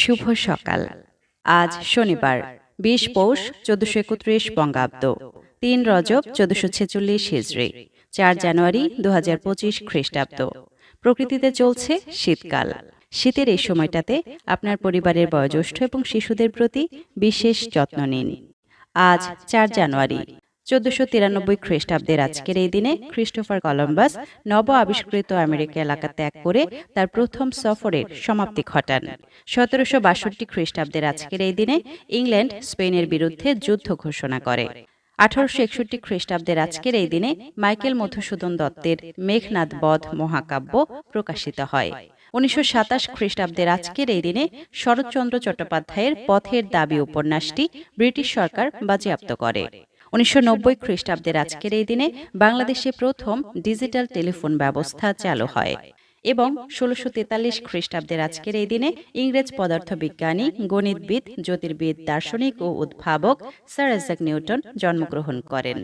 শুভ সকাল। আজ শনিবার ২০ পৌষ ১৪৩১ বঙ্গাব্দ, ৩ রজব ১৪৪৬ হিজরি, ৪ জানুয়ারি ২০২৫ খ্রিস্টাব্দ। প্রকৃতিতে চলছে শীতকাল। শীতের এই সময়টাতে আপনার পরিবারের বয়োজ্যেষ্ঠ এবং শিশুদের প্রতি বিশেষ যত্ন নিন। আজ ৪ জানুয়ারি ১৪৯৩ খ্রিস্টাব্দের আজকের এই দিনে ক্রিস্টোফার কলম্বাস নব আবিষ্কৃত আমেরিকা এলাকা ত্যাগ করে তার প্রথম সফরের সমাপ্তি ঘটান। ১৭৬২ খ্রিস্টাব্দের আজকের এই দিনে ইংল্যান্ড স্পেনের বিরুদ্ধে যুদ্ধ ঘোষণা করে। ১৮৬১ খ্রিস্টাব্দের আজকের এই দিনে মাইকেল মধুসূদন দত্তের মেঘনাদ বধ মহাকাব্য প্রকাশিত হয়। ১৯২৭ খ্রিস্টাব্দের আজকের এই দিনে শরৎচন্দ্র চট্টোপাধ্যায়ের পথের দাবি উপন্যাসটি ব্রিটিশ সরকার বাজেয়াপ্ত করে। ১৯৯০ খ্রিস্টাব্দের আজকের এই দিনে বাংলাদেশে প্রথম ডিজিটাল টেলিফোন ব্যবস্থা চালু হয়। এবং ১৬৪৩ খ্রিস্টাব্দের আজকের এই দিনে ইংরেজ পদার্থবিজ্ঞানী, গণিতবিদ, জ্যোতির্বিদ, দার্শনিক ও উদ্ভাবক স্যার আইজ্যাক নিউটন জন্মগ্রহণ করেন।